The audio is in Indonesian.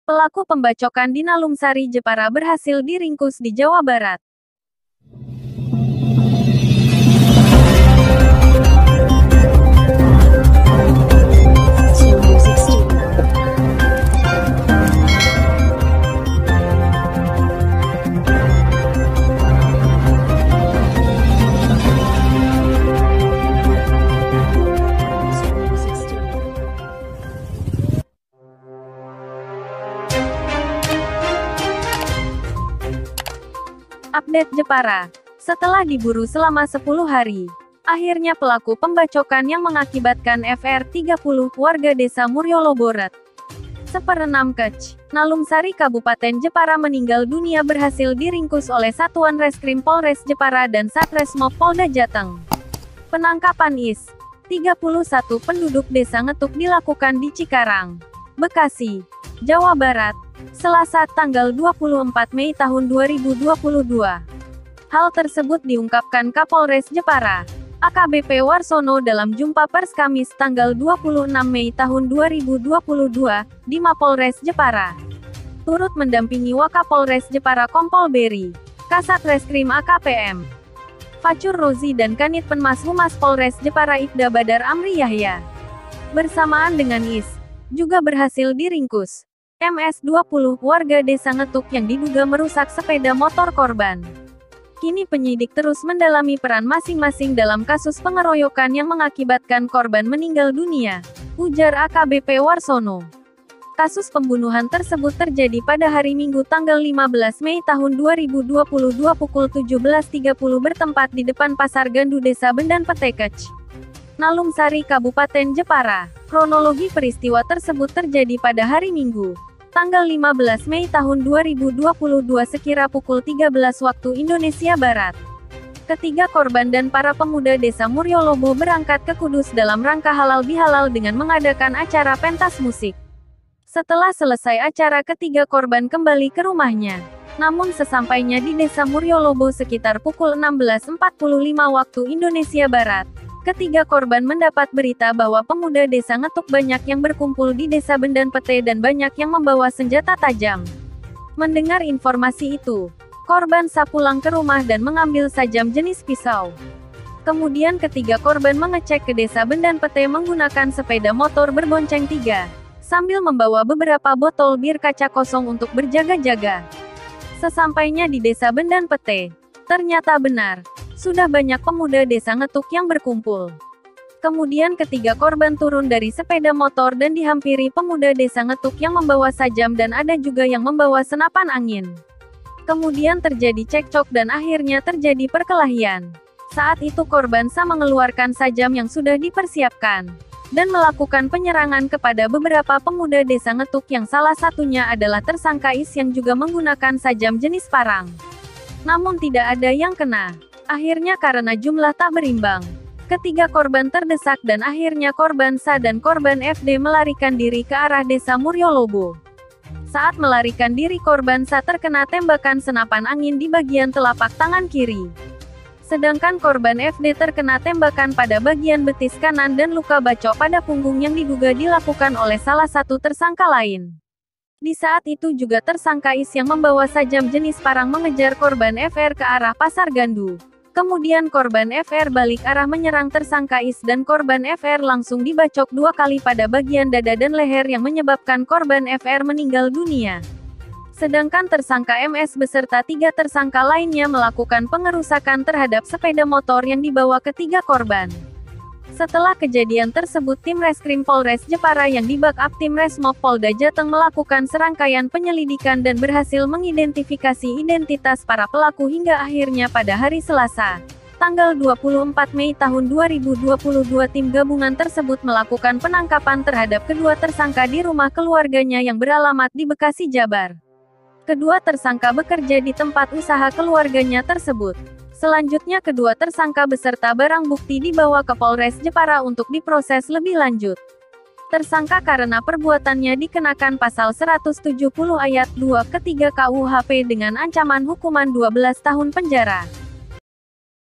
Pelaku pembacokan di Nalumsari Jepara berhasil diringkus di Jawa Barat. Update Jepara. Setelah diburu selama 10 hari, akhirnya pelaku pembacokan yang mengakibatkan FR30 warga desa Muryoloboret, Seperenam Kec, Nalumsari Kabupaten Jepara meninggal dunia berhasil diringkus oleh Satuan Reskrim Polres Jepara dan Satreskrim Polda Jateng. Penangkapan IS 31 penduduk desa Ngetuk dilakukan di Cikarang, Bekasi, Jawa Barat, Selasa tanggal 24 Mei tahun 2022. Hal tersebut diungkapkan Kapolres Jepara, AKBP Warsono dalam jumpa pers Kamis tanggal 26 Mei tahun 2022, di Mapolres Jepara. Turut mendampingi Wakapolres Jepara Kompol Beri, Kasat Reskrim AKPM Facur Rozi dan Kanit Penmas Humas Polres Jepara Ibda Badar Amri Yahya. Bersamaan dengan IS, juga berhasil diringkus MS-20, warga desa Ngetuk yang diduga merusak sepeda motor korban. Kini penyidik terus mendalami peran masing-masing dalam kasus pengeroyokan yang mengakibatkan korban meninggal dunia, ujar AKBP Warsono. Kasus pembunuhan tersebut terjadi pada hari Minggu tanggal 15 Mei tahun 2022 pukul 17.30 bertempat di depan Pasar Gandu Desa Bendan Pete Kec, Nalumsari Kabupaten Jepara. Kronologi peristiwa tersebut terjadi pada hari Minggu, tanggal 15 Mei tahun 2022 sekira pukul 13 waktu Indonesia Barat. Ketiga korban dan para pemuda desa Muryolobo berangkat ke Kudus dalam rangka halal bihalal dengan mengadakan acara pentas musik. Setelah selesai acara, ketiga korban kembali ke rumahnya. Namun sesampainya di desa Muryolobo sekitar pukul 16.45 waktu Indonesia Barat, ketiga korban mendapat berita bahwa pemuda desa Ngetuk banyak yang berkumpul di desa Bendan Pete dan banyak yang membawa senjata tajam. Mendengar informasi itu, korban pulang ke rumah dan mengambil sajam jenis pisau. Kemudian ketiga korban mengecek ke desa Bendan Pete menggunakan sepeda motor berbonceng 3, sambil membawa beberapa botol bir kaca kosong untuk berjaga-jaga. Sesampainya di desa Bendan Pete, ternyata benar, sudah banyak pemuda desa Ngetuk yang berkumpul. Kemudian ketiga korban turun dari sepeda motor dan dihampiri pemuda desa Ngetuk yang membawa sajam dan ada juga yang membawa senapan angin. Kemudian terjadi cekcok dan akhirnya terjadi perkelahian. Saat itu korban mengeluarkan sajam yang sudah dipersiapkan dan melakukan penyerangan kepada beberapa pemuda desa Ngetuk yang salah satunya adalah tersangka IS yang juga menggunakan sajam jenis parang. Namun tidak ada yang kena. Akhirnya karena jumlah tak berimbang, ketiga korban terdesak dan akhirnya korban SA dan korban FD melarikan diri ke arah desa Muryolobo. Saat melarikan diri, korban SA terkena tembakan senapan angin di bagian telapak tangan kiri. Sedangkan korban FD terkena tembakan pada bagian betis kanan dan luka bacok pada punggung yang diduga dilakukan oleh salah satu tersangka lain. Di saat itu juga tersangka IS yang membawa sajam jenis parang mengejar korban FR ke arah Pasar Gandu. Kemudian korban FR balik arah menyerang tersangka IS dan korban FR langsung dibacok 2 kali pada bagian dada dan leher yang menyebabkan korban FR meninggal dunia. Sedangkan tersangka MS beserta 3 tersangka lainnya melakukan pengerusakan terhadap sepeda motor yang dibawa ketiga korban. Setelah kejadian tersebut, tim Reskrim Polres Jepara yang di-backup tim Resmob Polda Jateng melakukan serangkaian penyelidikan dan berhasil mengidentifikasi identitas para pelaku hingga akhirnya pada hari Selasa, tanggal 24 Mei tahun 2022 tim gabungan tersebut melakukan penangkapan terhadap kedua tersangka di rumah keluarganya yang beralamat di Bekasi, Jabar. Kedua tersangka bekerja di tempat usaha keluarganya tersebut. Selanjutnya kedua tersangka beserta barang bukti dibawa ke Polres Jepara untuk diproses lebih lanjut. Tersangka karena perbuatannya dikenakan pasal 170 ayat 2 ke 3 KUHP dengan ancaman hukuman 12 tahun penjara.